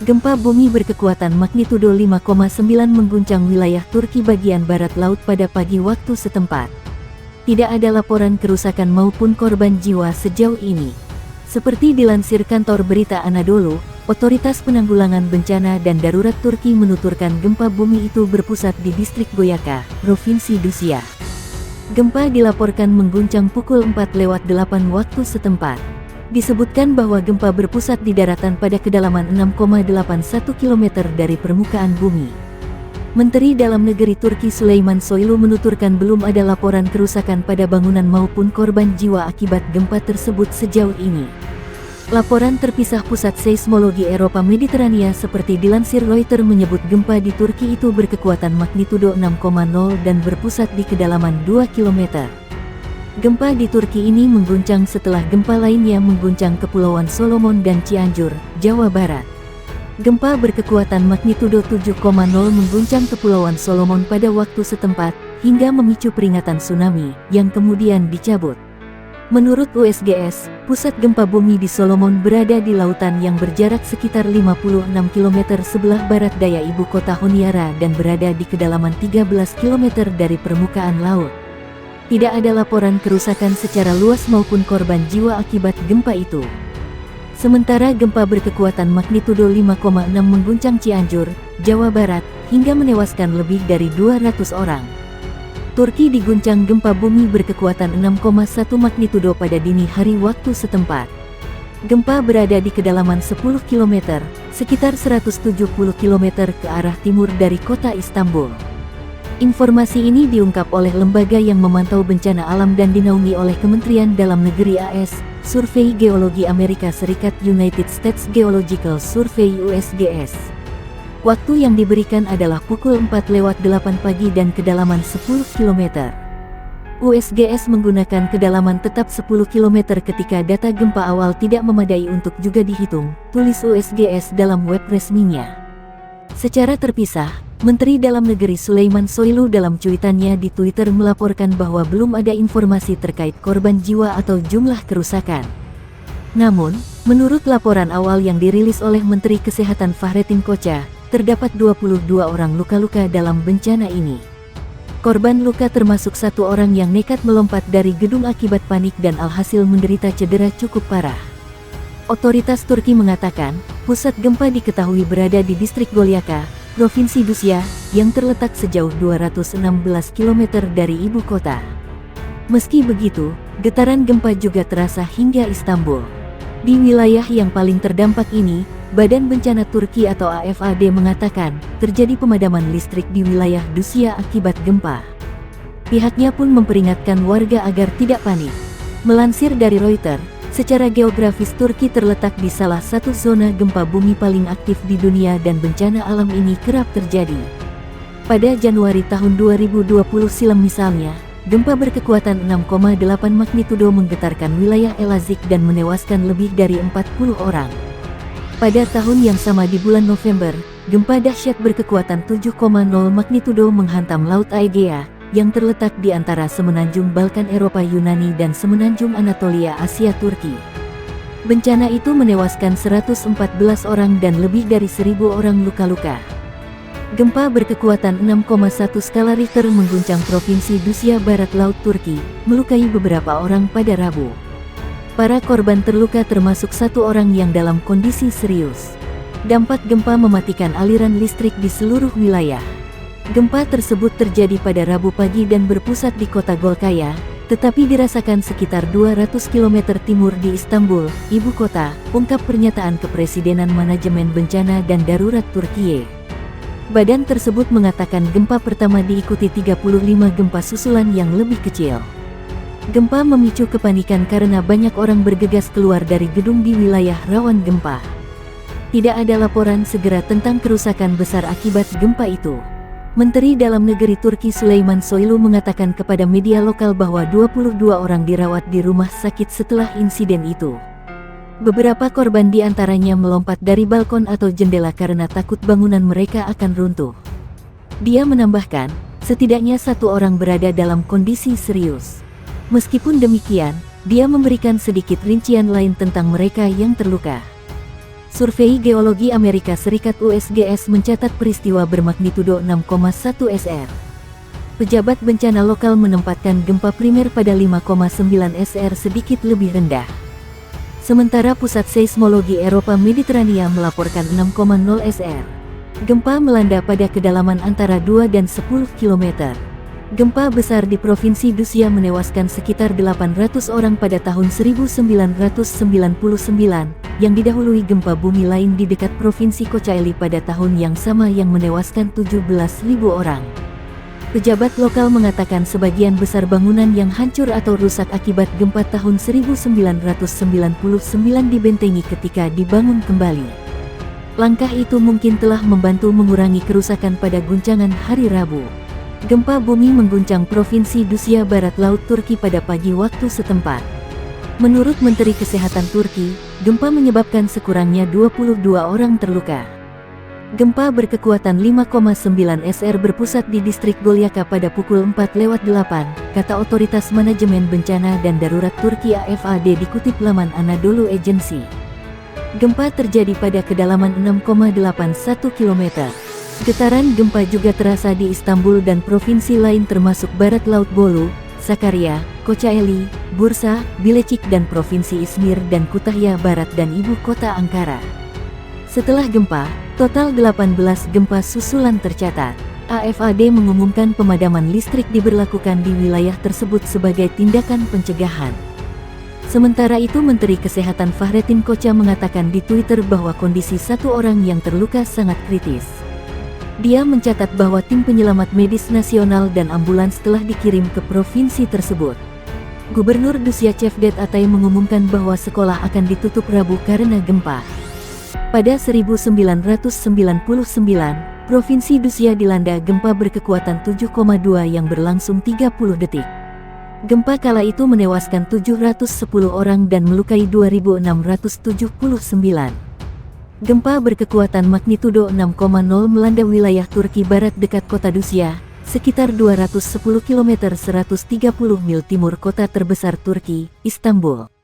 Gempa bumi berkekuatan magnitudo 5,9 mengguncang wilayah Turki bagian barat laut pada pagi waktu setempat. Tidak ada laporan kerusakan maupun korban jiwa sejauh ini. Seperti dilansir kantor berita Anadolu, Otoritas Penanggulangan Bencana dan Darurat Turki menuturkan gempa bumi itu berpusat di distrik Goyaka, Provinsi Dusya. Gempa dilaporkan mengguncang pukul 4:08 waktu setempat. Disebutkan bahwa gempa berpusat di daratan pada kedalaman 6,81 km dari permukaan bumi. Menteri Dalam Negeri Turki Süleyman Soylu menuturkan belum ada laporan kerusakan pada bangunan maupun korban jiwa akibat gempa tersebut sejauh ini. Laporan terpisah Pusat Seismologi Eropa Mediterania seperti dilansir Reuters menyebut gempa di Turki itu berkekuatan magnitudo 6,0 dan berpusat di kedalaman 2 km. Gempa di Turki ini mengguncang setelah gempa lainnya mengguncang Kepulauan Solomon dan Cianjur, Jawa Barat. Gempa berkekuatan magnitudo 7,0 mengguncang Kepulauan Solomon pada waktu setempat, hingga memicu peringatan tsunami, yang kemudian dicabut. Menurut USGS, pusat gempa bumi di Solomon berada di lautan yang berjarak sekitar 56 km sebelah barat daya ibu kota Honiara dan berada di kedalaman 13 km dari permukaan laut. Tidak ada laporan kerusakan secara luas maupun korban jiwa akibat gempa itu. Sementara gempa berkekuatan magnitudo 5,6 mengguncang Cianjur, Jawa Barat, hingga menewaskan lebih dari 200 orang. Turki diguncang gempa bumi berkekuatan 6,1 magnitudo pada dini hari waktu setempat. Gempa berada di kedalaman 10 km, sekitar 170 km ke arah timur dari kota Istanbul. Informasi ini diungkap oleh lembaga yang memantau bencana alam dan dinaungi oleh Kementerian Dalam Negeri AS, Survei Geologi Amerika Serikat United States Geological Survey USGS. Waktu yang diberikan adalah pukul 4:08 pagi dan kedalaman 10 km. USGS menggunakan kedalaman tetap 10 km ketika data gempa awal tidak memadai untuk juga dihitung, tulis USGS dalam web resminya. Secara terpisah, Menteri Dalam Negeri Süleyman Soylu dalam cuitannya di Twitter melaporkan bahwa belum ada informasi terkait korban jiwa atau jumlah kerusakan. Namun, menurut laporan awal yang dirilis oleh Menteri Kesehatan Fahrettin Koca, terdapat 22 orang luka-luka dalam bencana ini. Korban luka termasuk satu orang yang nekat melompat dari gedung akibat panik dan alhasil menderita cedera cukup parah. Otoritas Turki mengatakan, pusat gempa diketahui berada di distrik Goyaka, Provinsi Dusya, yang terletak sejauh 216 km dari ibu kota. Meski begitu, getaran gempa juga terasa hingga Istanbul. Di wilayah yang paling terdampak ini, Badan Bencana Turki atau AFAD mengatakan, terjadi pemadaman listrik di wilayah Dusya akibat gempa. Pihaknya pun memperingatkan warga agar tidak panik. Melansir dari Reuters, secara geografis Turki terletak di salah satu zona gempa bumi paling aktif di dunia dan bencana alam ini kerap terjadi. Pada Januari tahun 2020 silam misalnya, gempa berkekuatan 6,8 magnitudo menggetarkan wilayah Elazig dan menewaskan lebih dari 40 orang. Pada tahun yang sama di bulan November, gempa dahsyat berkekuatan 7,0 magnitudo menghantam Laut Aegea, yang terletak di antara semenanjung Balkan Eropa Yunani dan semenanjung Anatolia Asia Turki. Bencana itu menewaskan 114 orang dan lebih dari 1.000 orang luka-luka. Gempa berkekuatan 6,1 skala Richter mengguncang Provinsi Dusya Barat Laut Turki, melukai beberapa orang pada Rabu. Para korban terluka termasuk satu orang yang dalam kondisi serius. Dampak gempa mematikan aliran listrik di seluruh wilayah. Gempa tersebut terjadi pada Rabu pagi dan berpusat di kota Golkaya, tetapi dirasakan sekitar 200 km timur di Istanbul, ibu kota, ungkap pernyataan Kepresidenan Manajemen Bencana dan Darurat Turkiye. Badan tersebut mengatakan gempa pertama diikuti 35 gempa susulan yang lebih kecil. Gempa memicu kepanikan karena banyak orang bergegas keluar dari gedung di wilayah rawan gempa. Tidak ada laporan segera tentang kerusakan besar akibat gempa itu. Menteri Dalam Negeri Turki Süleyman Soylu mengatakan kepada media lokal bahwa 22 orang dirawat di rumah sakit setelah insiden itu. Beberapa korban diantaranya melompat dari balkon atau jendela karena takut bangunan mereka akan runtuh. Dia menambahkan, setidaknya satu orang berada dalam kondisi serius. Meskipun demikian, dia memberikan sedikit rincian lain tentang mereka yang terluka. Survei Geologi Amerika Serikat USGS mencatat peristiwa bermagnitudo 6,1 SR. Pejabat bencana lokal menempatkan gempa primer pada 5,9 SR sedikit lebih rendah. Sementara Pusat Seismologi Eropa Mediterania melaporkan 6,0 SR. Gempa melanda pada kedalaman antara 2 dan 10 km. Gempa besar di Provinsi Dusya menewaskan sekitar 800 orang pada tahun 1999, yang didahului gempa bumi lain di dekat Provinsi Kocaeli pada tahun yang sama yang menewaskan 17.000 orang. Pejabat lokal mengatakan sebagian besar bangunan yang hancur atau rusak akibat gempa tahun 1999 dibentengi ketika dibangun kembali. Langkah itu mungkin telah membantu mengurangi kerusakan pada guncangan hari Rabu. Gempa bumi mengguncang Provinsi Dusya Barat Laut Turki pada pagi waktu setempat. Menurut Menteri Kesehatan Turki, gempa menyebabkan sekurangnya 22 orang terluka. Gempa berkekuatan 5,9 SR berpusat di distrik Golyaka pada pukul 4:08, kata Otoritas Manajemen Bencana dan Darurat Turki AFAD dikutip laman Anadolu Agency. Gempa terjadi pada kedalaman 6,81 km. Getaran gempa juga terasa di Istanbul dan provinsi lain termasuk Barat Laut Bolu, Sakarya, Kocaeli, Bursa, Bilecik dan Provinsi Izmir dan Kütahya Barat dan ibu kota Ankara. Setelah gempa, total 18 gempa susulan tercatat. AFAD mengumumkan pemadaman listrik diberlakukan di wilayah tersebut sebagai tindakan pencegahan. Sementara itu Menteri Kesehatan Fahrettin Koca mengatakan di Twitter bahwa kondisi satu orang yang terluka sangat kritis. Dia mencatat bahwa tim penyelamat medis nasional dan ambulans telah dikirim ke provinsi tersebut. Gubernur Dusya Cevdet Atay mengumumkan bahwa sekolah akan ditutup Rabu karena gempa. Pada 1999, Provinsi Dusya dilanda gempa berkekuatan 7,2 yang berlangsung 30 detik. Gempa kala itu menewaskan 710 orang dan melukai 2.679. Gempa berkekuatan magnitudo 6,0 melanda wilayah Turki Barat dekat kota Dusya, sekitar 210 km 130 mil timur kota terbesar Turki, Istanbul.